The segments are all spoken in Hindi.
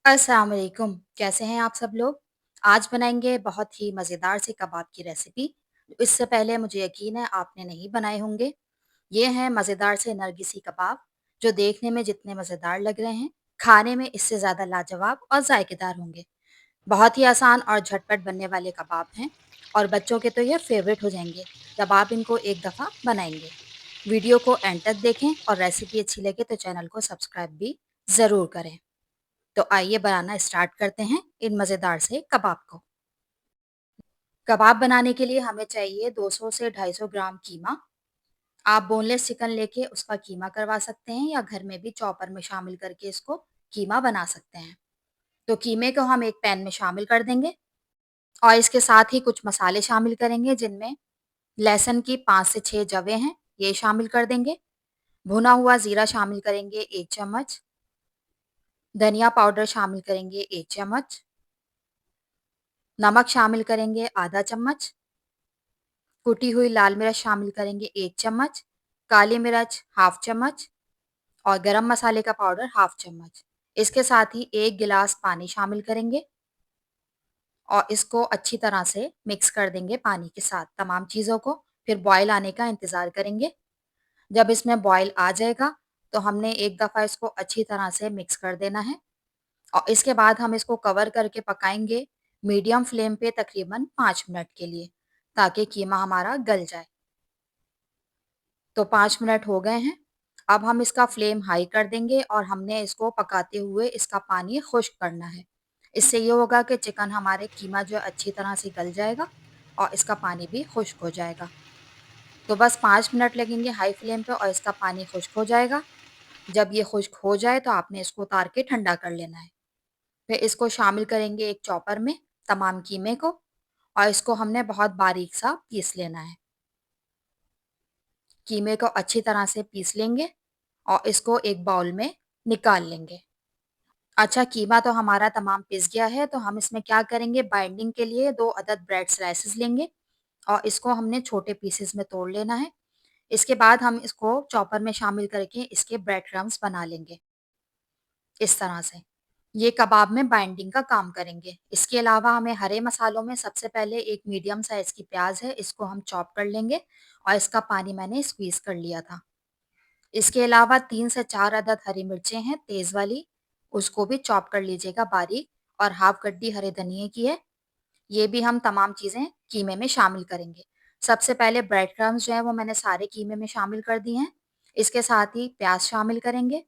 अस्सलाम वालेकुम, कैसे हैं आप सब लोग? आज बनाएँगे बहुत ही मज़ेदार से कबाब की रेसिपी। इससे पहले मुझे यकीन है आपने नहीं बनाए होंगे। ये हैं मज़ेदार से नरगिसी कबाब, जो देखने में जितने मज़ेदार लग रहे हैं, खाने में इससे ज़्यादा लाजवाब और ज़ायकेदार होंगे। बहुत ही आसान और झटपट बनने वाले कबाब हैं और बच्चों के तो ये फ़ेवरेट हो जाएँगे, जब आप इनको एक दफ़ा बनाएँगे। वीडियो को एंड तक देखें और रेसिपी अच्छी लगे तो चैनल को सब्सक्राइब भी ज़रूर करें। तो आइए बनाना स्टार्ट करते हैं इन मज़ेदार से कबाब को। कबाब बनाने के लिए हमें चाहिए 200 से 250 ग्राम कीमा। आप बोनलेस चिकन लेके उसका कीमा करवा सकते हैं या घर में भी चॉपर में शामिल करके इसको कीमा बना सकते हैं। तो कीमे को हम एक पैन में शामिल कर देंगे और इसके साथ ही कुछ मसाले शामिल करेंगे जिनमें लहसुन की 5 से 6 जवें हैं, ये शामिल कर देंगे। भुना हुआ ज़ीरा शामिल करेंगे 1 चम्मच, धनिया पाउडर शामिल करेंगे 1 चम्मच, नमक शामिल करेंगे आधा चम्मच, कुटी हुई लाल मिर्च शामिल करेंगे 1 चम्मच, काली मिर्च हाफ चम्मच और गरम मसाले का पाउडर हाफ चम्मच। इसके साथ ही 1 गिलास पानी शामिल करेंगे और इसको अच्छी तरह से मिक्स कर देंगे पानी के साथ तमाम चीज़ों को। फिर बॉयल आने का इंतज़ार करेंगे। जब इसमें बॉयल आ जाएगा, तो हमने एक दफ़ा इसको अच्छी तरह से मिक्स कर देना है और इसके बाद हम इसको कवर करके पकाएँगे मीडियम फ्लेम पे तकरीबन 5 मिनट के लिए, ताकि कीमा हमारा गल जाए। तो 5 मिनट हो गए हैं। अब हम इसका फ्लेम हाई कर देंगे और हमने इसको पकाते हुए इसका पानी खुश्क करना है। इससे ये होगा कि चिकन हमारे कीमा जो है अच्छी तरह से गल जाएगा और इसका पानी भी खुश्क हो जाएगा। तो बस 5 मिनट लगेंगे हाई फ्लेम पे और इसका पानी खुश्क हो जाएगा। जब ये खुश्क हो जाए तो आपने इसको उतार के ठंडा कर लेना है। फिर इसको शामिल करेंगे एक चॉपर में तमाम कीमे को और इसको हमने बहुत बारीक सा पीस लेना है। कीमे को अच्छी तरह से पीस लेंगे और इसको एक बाउल में निकाल लेंगे। अच्छा कीमा तो हमारा तमाम पिस गया है, तो हम इसमें क्या करेंगे बाइंडिंग के लिए 2 अदद ब्रेड स्लाइसेस लेंगे और इसको हमने छोटे पीसेस में तोड़ लेना है। इसके बाद हम इसको चॉपर में शामिल करके इसके ब्रेड क्रम्ब्स बना लेंगे, इस तरह से। ये कबाब में बाइंडिंग का काम करेंगे। इसके अलावा हमें हरे मसालों में सबसे पहले एक मीडियम साइज़ की प्याज़ है, इसको हम चॉप कर लेंगे और इसका पानी मैंने स्क्वीज़ कर लिया था। इसके अलावा 3 से 4 अदद हरी मिर्चें हैं तेज़ वाली, उसको भी चॉप कर लीजिएगा बारीक और हाफ गड्डी हरे धनिये की है। ये भी हम तमाम चीज़ें कीमे में शामिल करेंगे। सबसे पहले ब्रेड क्रम्ब्स जो हैं वो मैंने सारे कीमे में शामिल कर दिए हैं। इसके साथ ही प्याज़ शामिल करेंगे,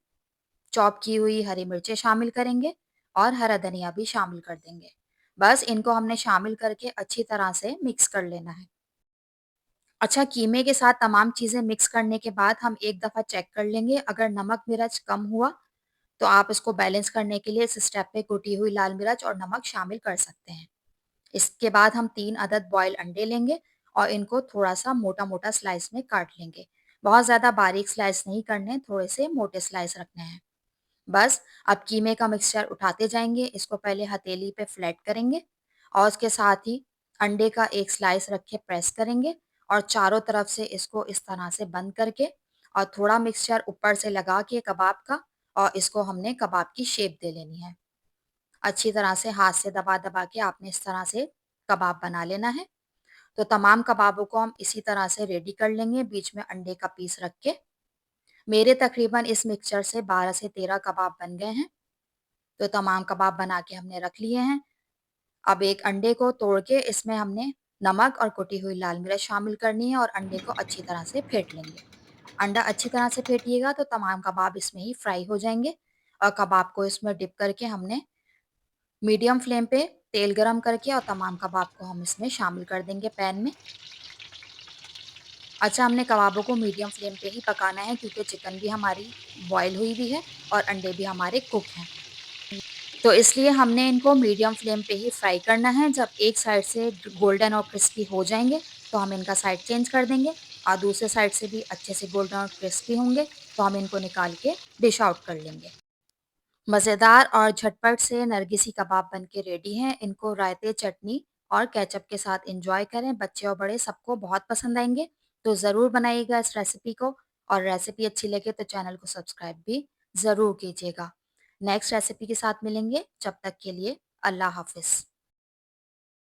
चॉप की हुई हरी मिर्चें शामिल करेंगे और हरा धनिया भी शामिल कर देंगे। बस इनको हमने शामिल करके अच्छी तरह से मिक्स कर लेना है। अच्छा कीमे के साथ तमाम चीज़ें मिक्स करने के बाद हम एक दफ़ा चेक कर लेंगे, अगर नमक मिर्च कम हुआ, तो आप इसको बैलेंस करने के लिए इस स्टेप पे कुटी हुई लाल मिर्च और नमक शामिल कर सकते हैं। इसके बाद हम 3 अदद बॉयल अंडे लेंगे और इनको थोड़ा-सा मोटा-मोटा स्लाइस में काट लेंगे। बहुत ज़्यादा बारीक स्लाइस नहीं करने, थोड़े से मोटे स्लाइस रखने हैं। बस अब कीमे का मिक्सचर उठाते जाएँगे, इसको पहले हथेली पे फ्लैट करेंगे और उसके साथ ही अंडे का एक स्लाइस रख के प्रेस करेंगे और चारों तरफ से इसको इस तरह से बंद करके और थोड़ा मिक्सचर ऊपर से लगा के कबाब का और इसको हमने कबाब की शेप दे लेनी है। अच्छी तरह से हाथ से दबा-दबा के आपने इस तरह से कबाब बना लेना है। तो तमाम कबाबों को हम इसी तरह से रेडी कर लेंगे, बीच में अंडे का पीस रख के। मेरे तकरीबन इस मिक्सचर से 12 से 13 कबाब बन गए हैं। तो तमाम कबाब बना के हमने रख लिए हैं। अब एक अंडे को तोड़ के इसमें हमने नमक और कुटी हुई लाल मिर्च शामिल करनी है और अंडे को अच्छी तरह से फेंट लेंगे। अंडा अच्छी तरह से फेंटिएगा तो तमाम कबाब इसमें ही फ्राई हो जाएँगे और कबाब को इसमें डिप करके हमने मीडियम फ्लेम पे तेल गरम करके और तमाम कबाब को हम इसमें शामिल कर देंगे पैन में। अच्छा हमने कबाबों को मीडियम फ्लेम पे ही पकाना है क्योंकि चिकन भी हमारी बॉयल हुई भी है और अंडे भी हमारे कुक हैं। तो इसलिए हमने इनको मीडियम फ्लेम पे ही फ्राई करना है। जब एक साइड से गोल्डन और क्रिस्पी हो जाएँगे, तो हम इनका साइड चेंज कर देंगे और दूसरे साइड से भी अच्छे से गोल्डन और क्रिस्पी होंगे, तो हम इनको निकाल के डिश आउट कर लेंगे। मज़ेदार और झटपट से नरगिसी कबाब बन के रेडी हैं। इनको रायते, चटनी और केचप के साथ एन्जॉय करें। बच्चे और बड़े सबको बहुत पसंद आएँगे। तो ज़रूर बनाइएगा इस रेसिपी को और रेसिपी अच्छी लगे तो चैनल को सब्सक्राइब भी ज़रूर कीजिएगा। नेक्स्ट रेसिपी के साथ मिलेंगे, जब तक के लिए अल्लाह हाफ़िज़।